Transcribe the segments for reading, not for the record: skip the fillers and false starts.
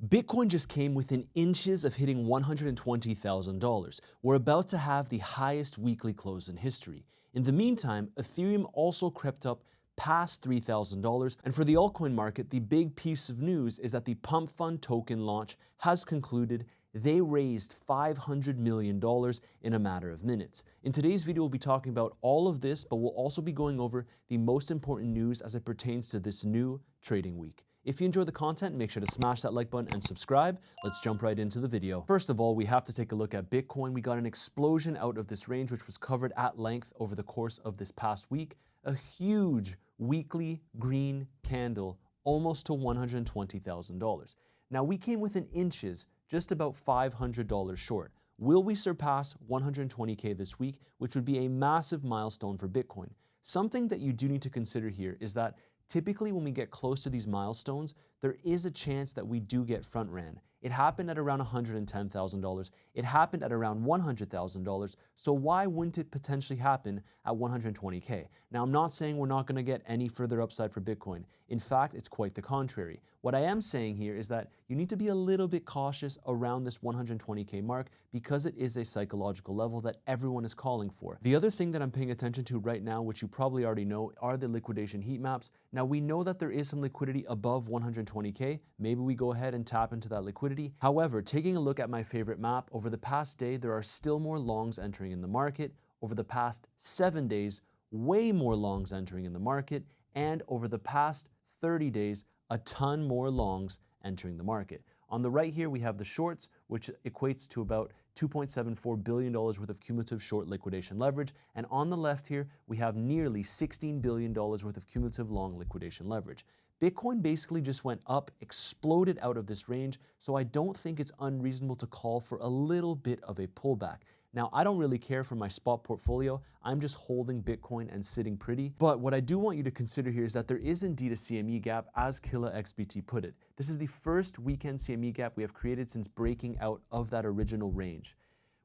Bitcoin just came within inches of hitting $120,000. We're about to have the highest weekly close in history. In the meantime, Ethereum also crept up past $3,000, and for the altcoin market, the big piece of news is that the Pump Fund token launch has concluded. They raised $500 million in a matter of minutes. In today's video, we'll be talking about all of this, but we'll also be going over the most important news as it pertains to this new trading week. If you enjoy the content, make sure to smash that like button and subscribe. Let's jump right into the video. First of all, we have to take a look at Bitcoin. We got an explosion out of this range, which was covered at length over the course of this past week. A huge weekly green candle, almost to $120,000. Now, we came within inches, just about $500 short. Will we surpass 120K this week, which would be a massive milestone for Bitcoin? Something that you do need to consider here is that typically when we get close to these milestones, there is a chance that we do get front ran. It happened at around $110,000. It happened at around $100,000. So why wouldn't it potentially happen at 120K? Now, I'm not saying we're not going to get any further upside for Bitcoin. In fact, it's quite the contrary. What I am saying here is that you need to be a little bit cautious around this 120K mark because it is a psychological level that everyone is calling for. The other thing that I'm paying attention to right now, which you probably already know, are the liquidation heat maps. Now, we know that there is some liquidity above 120K. Maybe we go ahead and tap into that liquidity. However, taking a look at my favorite map, over the past day, there are still more longs entering in the market. Over the past 7 days, way more longs entering in the market. And over the past 30 days, a ton more longs entering the market. On the right here, we have the shorts, which equates to about $2.74 billion worth of cumulative short liquidation leverage. And on the left here, we have nearly $16 billion worth of cumulative long liquidation leverage. Bitcoin basically just went up, exploded out of this range, so I don't think it's unreasonable to call for a little bit of a pullback. Now, I don't really care for my spot portfolio. I'm just holding Bitcoin and sitting pretty. But what I do want you to consider here is that there is indeed a CME gap, as ETHBTC put it. This is the first weekend CME gap we have created since breaking out of that original range.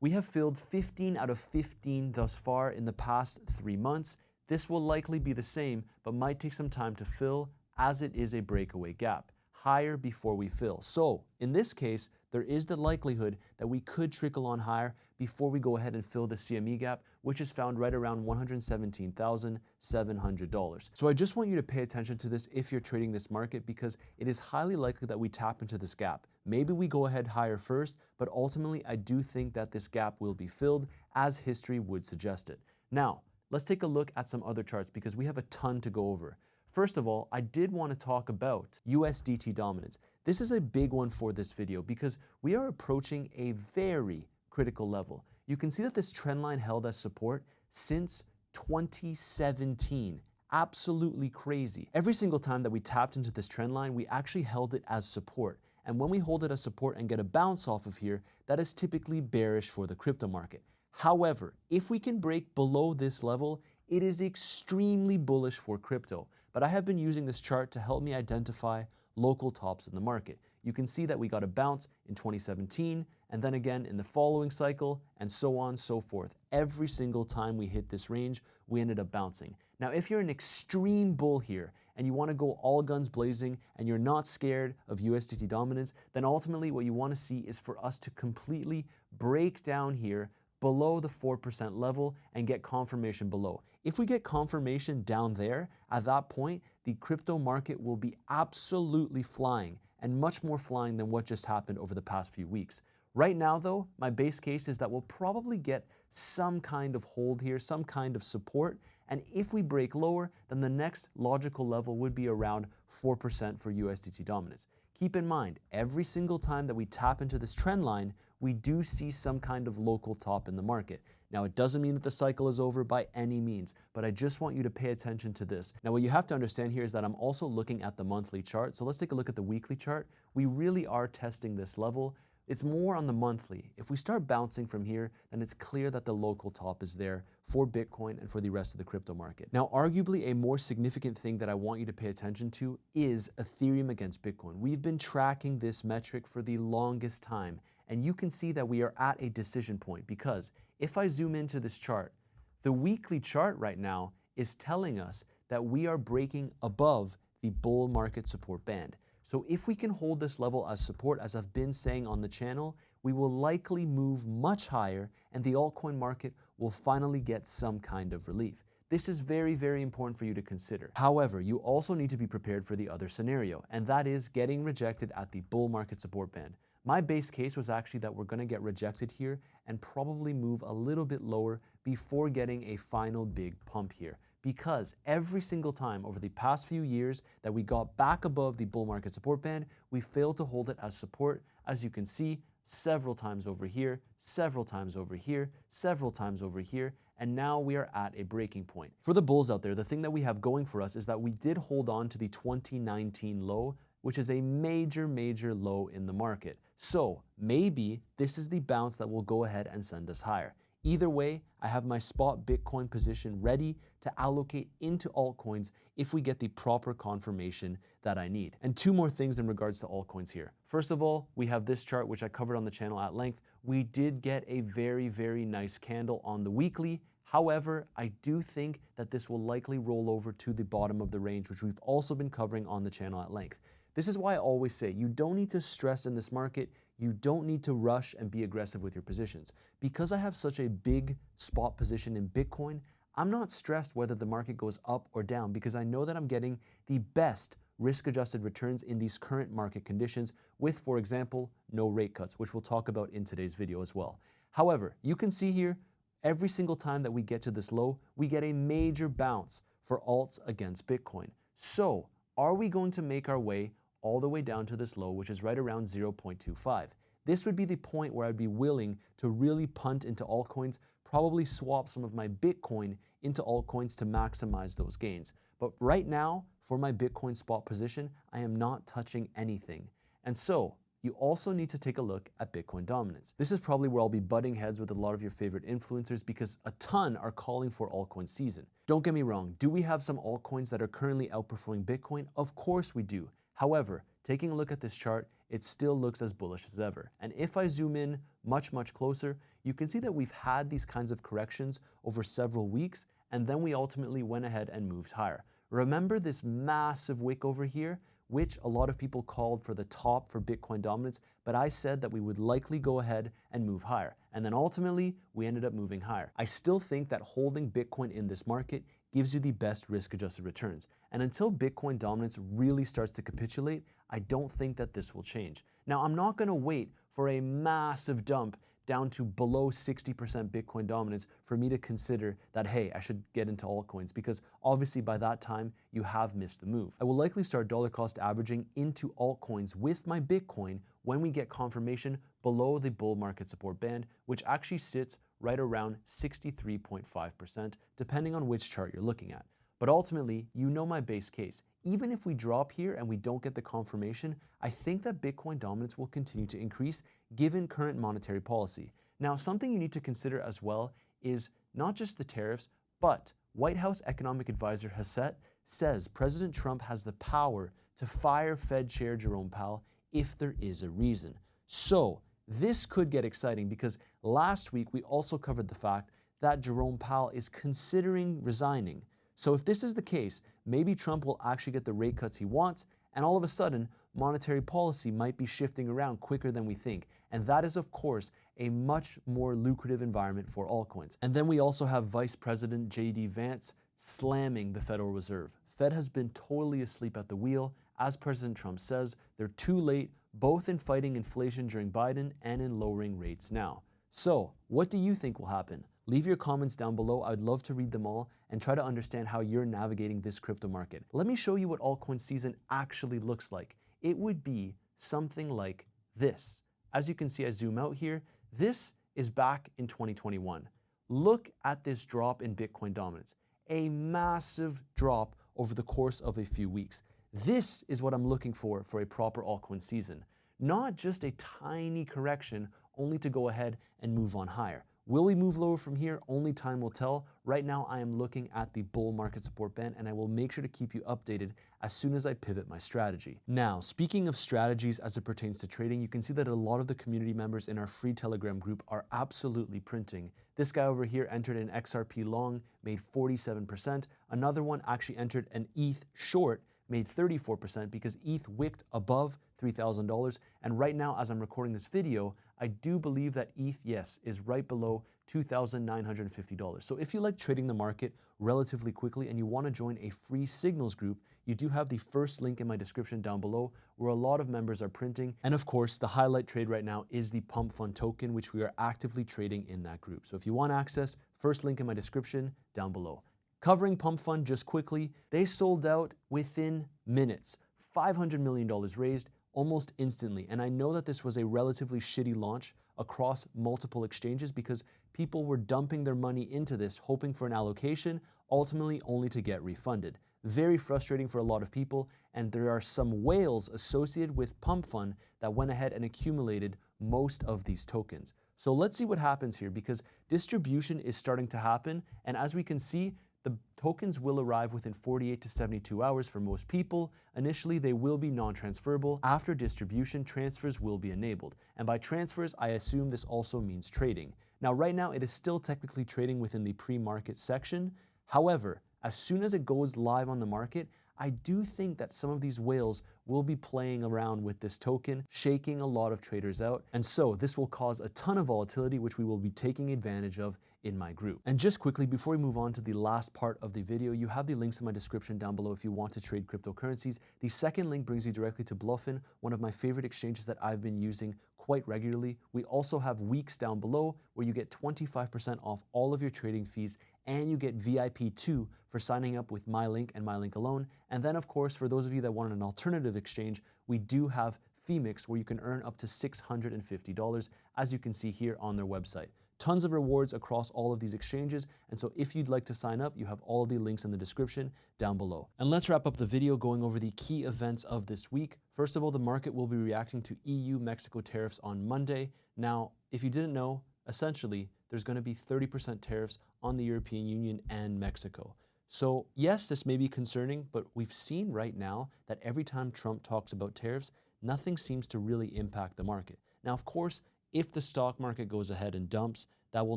We have filled 15 out of 15 thus far in the past 3 months. This will likely be the same, but might take some time to fill as it is a breakaway gap. Higher before we fill. So in this case, there is the likelihood that we could trickle on higher before we go ahead and fill the CME gap, which is found right around $117,700. So I just want you to pay attention to this if you're trading this market, because it is highly likely that we tap into this gap. Maybe we go ahead higher first, but ultimately I do think that this gap will be filled as history would suggest it. Now, let's take a look at some other charts because we have a ton to go over. First of all, I did want to talk about USDT Dominance. This is a big one for this video because we are approaching a very critical level. You can see that this trend line held as support since 2017. Absolutely crazy. Every single time that we tapped into this trend line, we actually held it as support. And when we hold it as support and get a bounce off of here, that is typically bearish for the crypto market. However, if we can break below this level, it is extremely bullish for crypto. But I have been using this chart to help me identify local tops in the market. You can see that we got a bounce in 2017 and then again in the following cycle and so on and so forth. Every single time we hit this range, we ended up bouncing. Now, if you're an extreme bull here and you want to go all guns blazing and you're not scared of USDT dominance, then ultimately what you want to see is for us to completely break down here below the 4% level and get confirmation below. If we get confirmation down there, at that point, the crypto market will be absolutely flying and much more flying than what just happened over the past few weeks. Right now though, my base case is that we'll probably get some kind of hold here, some kind of support. And if we break lower, then the next logical level would be around 4% for USDT dominance. Keep in mind, every single time that we tap into this trend line, we do see some kind of local top in the market. Now, it doesn't mean that the cycle is over by any means, but I just want you to pay attention to this. Now, what you have to understand here is that I'm also looking at the monthly chart. So let's take a look at the weekly chart. We really are testing this level. It's more on the monthly. If we start bouncing from here, then it's clear that the local top is there for Bitcoin and for the rest of the crypto market. Now, arguably a more significant thing that I want you to pay attention to is Ethereum against Bitcoin. We've been tracking this metric for the longest time, and you can see that we are at a decision point because if I zoom into this chart, the weekly chart right now is telling us that we are breaking above the bull market support band. So if we can hold this level as support, as I've been saying on the channel, we will likely move much higher and the altcoin market will finally get some kind of relief. This is very, very important for you to consider. However, you also need to be prepared for the other scenario, and that is getting rejected at the bull market support band. My base case was actually that we're going to get rejected here and probably move a little bit lower before getting a final big pump here. Because every single time over the past few years that we got back above the bull market support band, we failed to hold it as support. As you can see, several times over here, several times over here, several times over here, and now we are at a breaking point. For the bulls out there, the thing that we have going for us is that we did hold on to the 2019 low, which is a major, major low in the market. So maybe this is the bounce that will go ahead and send us higher. Either way, I have my spot Bitcoin position ready to allocate into altcoins if we get the proper confirmation that I need. And two more things in regards to altcoins here. First of all, we have this chart, which I covered on the channel at length. We did get a very, very nice candle on the weekly. However, I do think that this will likely roll over to the bottom of the range, which we've also been covering on the channel at length. This is why I always say you don't need to stress in this market. You don't need to rush and be aggressive with your positions. Because I have such a big spot position in Bitcoin, I'm not stressed whether the market goes up or down because I know that I'm getting the best risk-adjusted returns in these current market conditions with, for example, no rate cuts, which we'll talk about in today's video as well. However, you can see here, every single time that we get to this low, we get a major bounce for alts against Bitcoin. So, are we going to make our way all the way down to this low, which is right around 0.25? This would be the point where I'd be willing to really punt into altcoins, probably swap some of my Bitcoin into altcoins to maximize those gains. But right now, for my Bitcoin spot position, I am not touching anything. And so, you also need to take a look at Bitcoin dominance. This is probably where I'll be butting heads with a lot of your favorite influencers because a ton are calling for altcoin season. Don't get me wrong, do we have some altcoins that are currently outperforming Bitcoin? Of course we do. However, taking a look at this chart, it still looks as bullish as ever. And if I zoom in much, much closer, you can see that we've had these kinds of corrections over several weeks, and then we ultimately went ahead and moved higher. Remember this massive wick over here, which a lot of people called for the top for Bitcoin dominance, but I said that we would likely go ahead and move higher. And then ultimately, we ended up moving higher. I still think that holding Bitcoin in this market gives you the best risk-adjusted returns. And until Bitcoin dominance really starts to capitulate, I don't think that this will change. Now, I'm not gonna wait for a massive dump down to below 60% Bitcoin dominance for me to consider that, hey, I should get into altcoins, because obviously by that time you have missed the move. I will likely start dollar cost averaging into altcoins with my Bitcoin when we get confirmation below the bull market support band, which actually sits right around 63.5%, depending on which chart you're looking at. But ultimately, you know my base case. Even if we drop here and we don't get the confirmation, I think that Bitcoin dominance will continue to increase given current monetary policy. Now, something you need to consider as well is not just the tariffs, but White House economic advisor Hassett says President Trump has the power to fire Fed Chair Jerome Powell if there is a reason. So this could get exciting because last week we also covered the fact that Jerome Powell is considering resigning. So if this is the case, maybe Trump will actually get the rate cuts he wants, and all of a sudden, monetary policy might be shifting around quicker than we think. And that is, of course, a much more lucrative environment for altcoins. And then we also have Vice President J.D. Vance slamming the Federal Reserve. Fed has been totally asleep at the wheel. As President Trump says, they're too late, both in fighting inflation during Biden and in lowering rates now. So, what do you think will happen? Leave your comments down below. I'd love to read them all and try to understand how you're navigating this crypto market. Let me show you what altcoin season actually looks like. It would be something like this. As you can see, I zoom out here. This is back in 2021. Look at this drop in Bitcoin dominance. A massive drop over the course of a few weeks. This is what I'm looking for a proper altcoin season. Not just a tiny correction only to go ahead and move on higher. Will we move lower from here? Only time will tell. Right now, I am looking at the bull market support band, and I will make sure to keep you updated as soon as I pivot my strategy. Now, speaking of strategies as it pertains to trading, you can see that a lot of the community members in our free Telegram group are absolutely printing. This guy over here entered an XRP long, made 47%. Another one actually entered an ETH short, made 34% because ETH wicked above $3,000. And right now, as I'm recording this video, I do believe that ETH, yes, is right below $2,950. So if you like trading the market relatively quickly and you want to join a free signals group, you do have the first link in my description down below where a lot of members are printing. And of course, the highlight trade right now is the Pump Fund token, which we are actively trading in that group. So if you want access, first link in my description down below. Covering Pump Fund just quickly, they sold out within minutes. $500 million raised almost instantly. And I know that this was a relatively shitty launch across multiple exchanges because people were dumping their money into this, hoping for an allocation, ultimately only to get refunded. Very frustrating for a lot of people, and there are some whales associated with Pump Fund that went ahead and accumulated most of these tokens. So let's see what happens here because distribution is starting to happen, and as we can see, the tokens will arrive within 48 to 72 hours for most people. Initially, they will be non-transferable. After distribution, transfers will be enabled. And by transfers, I assume this also means trading. Now, right now, it is still technically trading within the pre-market section. However, as soon as it goes live on the market, I do think that some of these whales will be playing around with this token, shaking a lot of traders out. And so this will cause a ton of volatility, which we will be taking advantage of in my group. And just quickly, before we move on to the last part of the video, you have the links in my description down below if you want to trade cryptocurrencies. The second link brings you directly to Bluffin, one of my favorite exchanges that I've been using quite regularly. We also have weeks down below where you get 25% off all of your trading fees, and you get VIP 2 for signing up with my link and my link alone. And then of course, for those of you that want an alternative exchange, we do have Femix where you can earn up to $650, as you can see here on their website. Tons of rewards across all of these exchanges, and so if you'd like to sign up, you have all of the links in the description down below. And let's wrap up the video going over the key events of this week. First of all, the market will be reacting to EU-Mexico tariffs on Monday. Now, if you didn't know, essentially, there's going to be 30% tariffs on the European Union and Mexico. So yes, this may be concerning, but we've seen right now that every time Trump talks about tariffs, nothing seems to really impact the market. Now, of course, if the stock market goes ahead and dumps, that will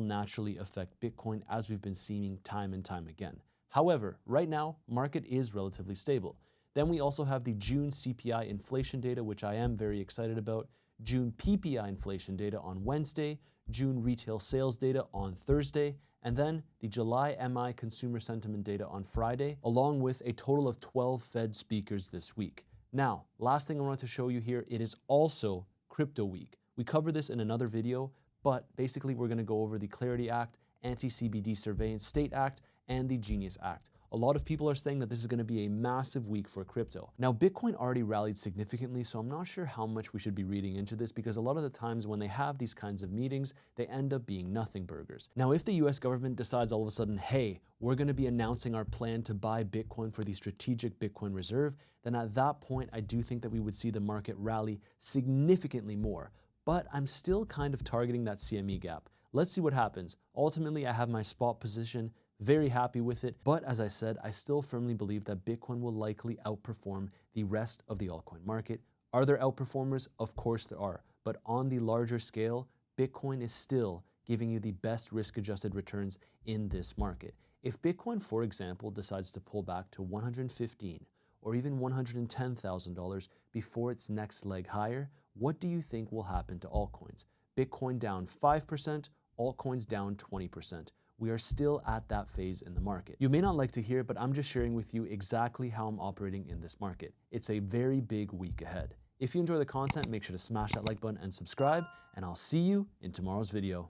naturally affect Bitcoin, as we've been seeing time and time again. However, right now, market is relatively stable. Then we also have the June CPI inflation data, which I am very excited about, June PPI inflation data on Wednesday, June retail sales data on Thursday, and then the July MI consumer sentiment data on Friday, along with a total of 12 Fed speakers this week. Now, last thing I want to show you here, it is also Crypto Week. We covered this in another video, but basically we're going to go over the Clarity Act, Anti-CBD Surveillance State Act, and the Genius Act. A lot of people are saying that this is going to be a massive week for crypto. Now, Bitcoin already rallied significantly, so I'm not sure how much we should be reading into this because a lot of the times when they have these kinds of meetings, they end up being nothing burgers. Now, if the US government decides all of a sudden, hey, we're going to be announcing our plan to buy Bitcoin for the strategic Bitcoin reserve, then at that point, I do think that we would see the market rally significantly more. But I'm still kind of targeting that CME gap. Let's see what happens. Ultimately, I have my spot position, very happy with it. But as I said, I still firmly believe that Bitcoin will likely outperform the rest of the altcoin market. Are there outperformers? Of course there are. But on the larger scale, Bitcoin is still giving you the best risk-adjusted returns in this market. If Bitcoin, for example, decides to pull back to $115,000 or even $110,000 before its next leg higher, what do you think will happen to altcoins? Bitcoin down 5%, altcoins down 20%. We are still at that phase in the market. You may not like to hear it, but I'm just sharing with you exactly how I'm operating in this market. It's a very big week ahead. If you enjoy the content, make sure to smash that like button and subscribe, and I'll see you in tomorrow's video.